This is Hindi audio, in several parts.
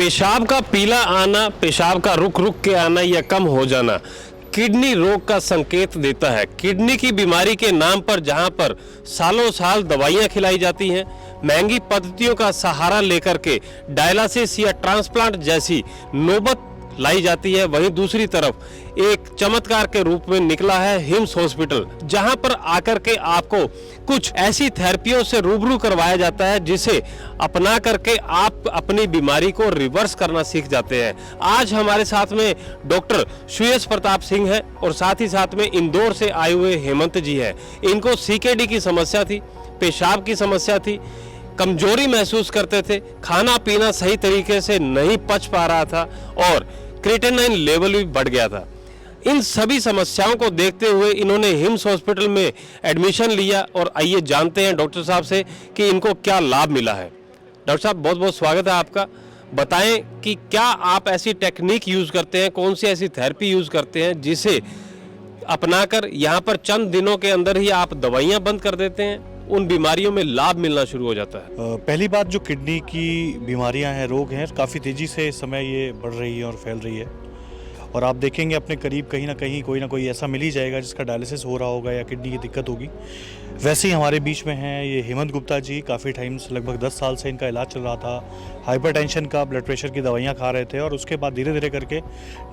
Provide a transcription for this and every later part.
पेशाब का पीला आना, पेशाब का रुक रुक के आना या कम हो जाना किडनी रोग का संकेत देता है। किडनी की बीमारी के नाम पर जहां पर सालों साल दवाइयां खिलाई जाती हैं, महंगी पद्धतियों का सहारा लेकर के डायलिसिस या ट्रांसप्लांट जैसी नौबत लाई जाती है, वहीं दूसरी तरफ एक चमत्कार के रूप में निकला है हिम्स हॉस्पिटल, जहां पर आकर के आपको कुछ ऐसी थेरेपियों से रूबरू करवाया जाता है जिसे अपना करके आप अपनी बीमारी को रिवर्स करना सीख जाते हैं। आज हमारे साथ में डॉक्टर सुयश प्रताप सिंह है और साथ ही साथ में इंदौर से आए हुए हेमंत जी है। इनको सीकेडी की समस्या थी, पेशाब की समस्या थी, कमजोरी महसूस करते थे, खाना पीना सही तरीके से नहीं पच पा रहा था और क्रिएटिनिन लेवल भी बढ़ गया था। इन सभी समस्याओं को देखते हुए इन्होंने हिम्स हॉस्पिटल में एडमिशन लिया और आइए जानते हैं डॉक्टर साहब से कि इनको क्या लाभ मिला है। डॉक्टर साहब, बहुत बहुत स्वागत है आपका। बताएं कि क्या आप ऐसी टेक्निक यूज़ करते हैं, कौन सी ऐसी थेरेपी यूज़ करते हैं जिसे अपनाकर यहाँ पर चंद दिनों के अंदर ही आप दवाइयाँ बंद कर देते हैं, उन बीमारियों में लाभ मिलना शुरू हो जाता है। पहली बात, जो किडनी की बीमारियां हैं, रोग हैं, काफ़ी तेज़ी से इस समय ये बढ़ रही है और फैल रही है। और आप देखेंगे अपने करीब कहीं ना कोई ऐसा मिल ही जाएगा जिसका डायलिसिस हो रहा होगा या किडनी की दिक्कत होगी। वैसे ही हमारे बीच में हैं ये हेमंत गुप्ता जी। काफ़ी टाइम से, लगभग 10 साल से इनका इलाज चल रहा था। हाइपरटेंशन का, ब्लड प्रेशर की दवाइयाँ खा रहे थे और उसके बाद धीरे धीरे करके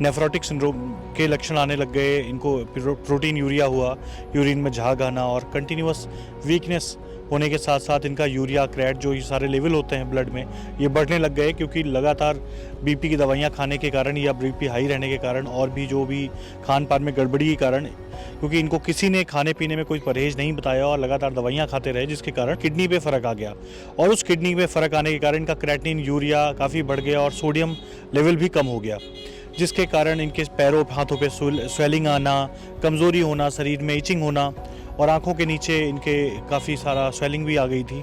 नेफ्रोटिक सिंड्रोम के लक्षण आने लग गए। इनको प्रोटीन यूरिया हुआ, यूरिन में झाग आना और कंटिन्यूस वीकनेस होने के साथ साथ इनका यूरिया, क्रेट, जो ये सारे लेवल होते हैं ब्लड में, ये बढ़ने लग गए क्योंकि लगातार बीपी की दवाइयाँ खाने के कारण या बीपी हाई रहने के कारण और भी जो भी खान पान में गड़बड़ी के कारण, क्योंकि इनको किसी ने खाने पीने में कोई परहेज नहीं बताया और लगातार दवाइयाँ खाते रहे, जिसके कारण किडनी पे फ़र्क आ गया। और उस किडनी पे फ़र्क आने के कारण इनका क्रेटिनिन, यूरिया काफ़ी बढ़ गया और सोडियम लेवल भी कम हो गया, जिसके कारण इनके पैरों हाथों पे स्वेलिंग आना, कमज़ोरी होना, शरीर में इचिंग होना और आंखों के नीचे इनके काफ़ी सारा स्वेलिंग भी आ गई थी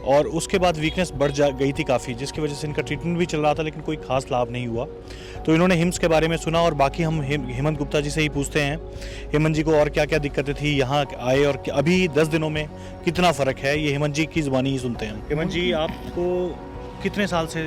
और उसके बाद वीकनेस बढ़ गई थी काफ़ी, जिसकी वजह से इनका ट्रीटमेंट भी चल रहा था लेकिन कोई खास लाभ नहीं हुआ। तो इन्होंने हिम्स के बारे में सुना और बाकी हम हेमंत गुप्ता जी से ही पूछते हैं हेमंत जी को और क्या क्या दिक्कतें थी, यहाँ आए और अभी 10 दिनों में कितना फ़र्क है, ये हेमंत जी की ज़ुबानी ही सुनते हैं। हेमंत जी, आपको कितने साल से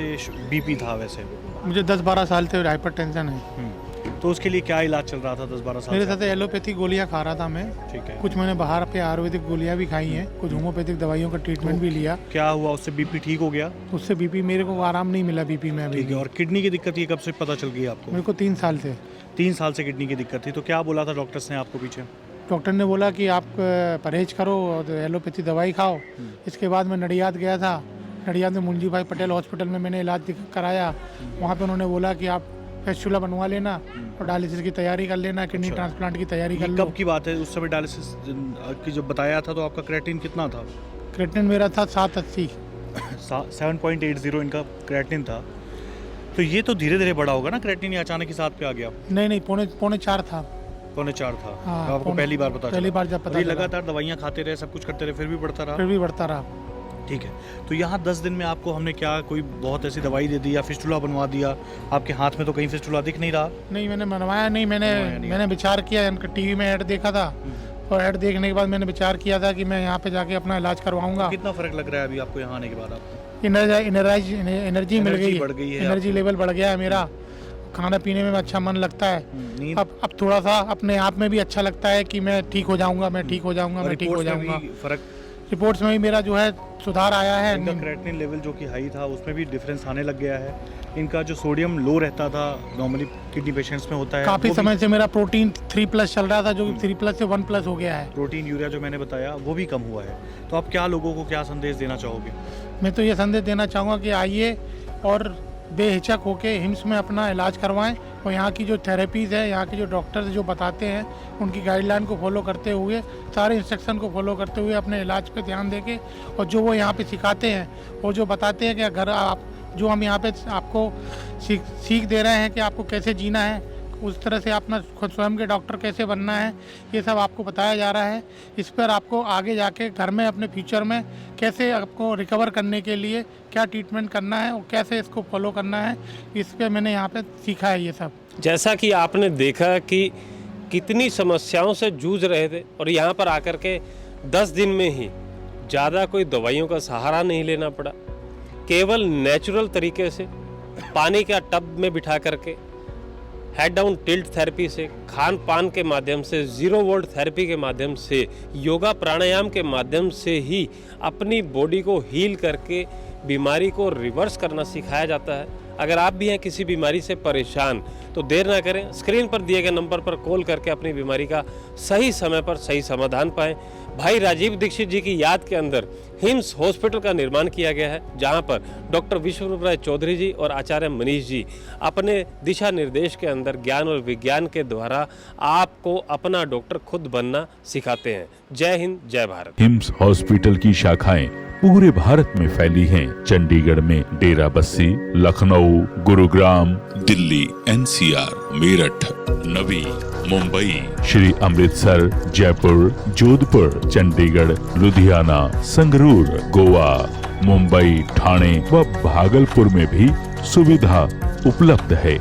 बीपी था? वैसे मुझे 10-12 साल से हाइपरटेंशन है। तो उसके लिए क्या इलाज चल रहा था 10-12 साल मेरे से? साथ एलोपैथिक गोलियां खा रहा था मैं। ठीक है। कुछ मैंने बाहर पे आयुर्वेदिक गोलियां भी खाई हैं, कुछ होम्योपैथिक दवाइयों का ट्रीटमेंट भी लिया। क्या हुआ उससे? बीपी ठीक हो गया? उससे बीपी, मेरे को आराम नहीं मिला बीपी में अभी। ठीक है। और किडनी की दिक्कत ये कब से पता चल गई आपको? मेरे को 3 साल से। 3 साल से किडनी की दिक्कत थी। तो क्या बोला था डॉक्टर्स ने आपको पीछे? डॉक्टर ने बोला कि आप परहेज करो और एलोपैथी दवाई खाओ। इसके बाद मैं नडियाद गया था। नडियाद में मुंजी भाई पटेल हॉस्पिटल में मैंने इलाज कराया। वहाँ पर उन्होंने बोला कि आप फैस्टुला बनवा लेना और डायलिसिस की तैयारी कर लेना, किडनी ट्रांसप्लांट की तैयारी कर लो। कब की बात है? उस समय डायलिसिस की जो बताया था तो आपका क्रेटिन कितना था? क्रेटिनिन मेरा था 780। 7.80 इनका क्रेटिन था। तो ये तो धीरे धीरे बढ़ा होगा ना क्रेटिन, या अचानक ही 7 पे आ गया? नहीं, पौने 4 था। पौने 4 था। हाँ, तो आपको पहली बार पता? पहली बार जब पता चला। लगातार दवाइयाँ खाते रहे, सब कुछ करते रहे, फिर भी बढ़ता रहा? फिर भी बढ़ता रहा। ठीक है। तो यहाँ 10 दिन में आपको हमने क्या कोई बहुत ऐसी दवाई दे दी या फिस्टुला बनवा दिया? आपके हाथ में तो कहीं फिस्टुला दिख नहीं रहा। नहीं, मैंने बनवाया नहीं। मैंने विचार किया, टीवी में ऐड देखा था और ऐड देखने के बाद मैंने विचार किया था कि मैं यहाँ पे जाके अपना इलाज करवाऊंगा। तो कितना फर्क लग रहा है अभी आपको यहाँ आने के बाद? आपको एनर्जी मिल गई, बढ़ गई है, एनर्जी लेवल बढ़ गया है मेरा। खाना पीने में अच्छा मन लगता है। अब थोड़ा सा अपने आप में भी अच्छा लगता है कि मैं ठीक हो जाऊंगा, मैं ठीक हो जाऊंगा। फर्क रिपोर्ट्स में भी मेरा जो है सुधार आया है। इनका क्रेटिनिन लेवल जो कि हाई था उसमें भी डिफरेंस आने लग गया है। इनका जो सोडियम लो रहता था, नॉर्मली किडनी पेशेंट्स में होता है, काफ़ी समय से मेरा प्रोटीन 3+ चल रहा था, जो 3+ से 1+ हो गया है। प्रोटीन, यूरिया जो मैंने बताया वो भी कम हुआ है। तो आप क्या लोगों को क्या संदेश देना चाहोगे? मैं तो ये संदेश देना चाहूँगा कि आइए और बेहिचक होके हिम्स में अपना इलाज करवाएं और यहाँ की जो थेरेपीज़ है, यहाँ के जो डॉक्टर्स जो बताते हैं, उनकी गाइडलाइन को फॉलो करते हुए, सारे इंस्ट्रक्शन को फॉलो करते हुए अपने इलाज पे ध्यान देके, और जो वो यहाँ पे सिखाते हैं और जो बताते हैं कि अगर आप, जो हम यहाँ पे आपको सीख दे रहे हैं कि आपको कैसे जीना है, उस तरह से अपना खुद स्वयं के डॉक्टर कैसे बनना है, ये सब आपको बताया जा रहा है। इस पर आपको आगे जाके घर में अपने फ्यूचर में कैसे आपको रिकवर करने के लिए क्या ट्रीटमेंट करना है और कैसे इसको फॉलो करना है, इस पर मैंने यहाँ पे सीखा है ये सब। जैसा कि आपने देखा कि कितनी समस्याओं से जूझ रहे थे और यहाँ पर आकर के 10 दिन में ही ज़्यादा कोई दवाइयों का सहारा नहीं लेना पड़ा, केवल नेचुरल तरीके से पानी का टब में बिठा करके, हेड डाउन टिल्ट थेरेपी से, खान पान के माध्यम से, 0 वोल्ट थेरेपी के माध्यम से, योगा प्राणायाम के माध्यम से ही अपनी बॉडी को हील करके बीमारी को रिवर्स करना सिखाया जाता है। अगर आप भी हैं किसी बीमारी से परेशान तो देर ना करें, स्क्रीन पर दिए गए नंबर पर कॉल करके अपनी बीमारी का सही समय पर सही समाधान पाएं। भाई राजीव दीक्षित जी की याद के अंदर हिम्स हॉस्पिटल का निर्माण किया गया है, जहां पर डॉक्टर विश्वरूप राय चौधरी जी और आचार्य मनीष जी अपने दिशा निर्देश के अंदर ज्ञान और विज्ञान के द्वारा आपको अपना डॉक्टर खुद बनना सिखाते हैं। जय हिंद, जय भारत। हिम्स हॉस्पिटल की शाखाएं पूरे भारत में फैली हैं। चंडीगढ़ में डेरा बस्सी, लखनऊ, गुरुग्राम, दिल्ली, NCR, मेरठ, नवी, मुंबई, श्री अमृतसर, जयपुर, जोधपुर, चंडीगढ़, लुधियाना, संगरूर, गोवा, मुंबई, ठाणे व भागलपुर में भी सुविधा उपलब्ध है।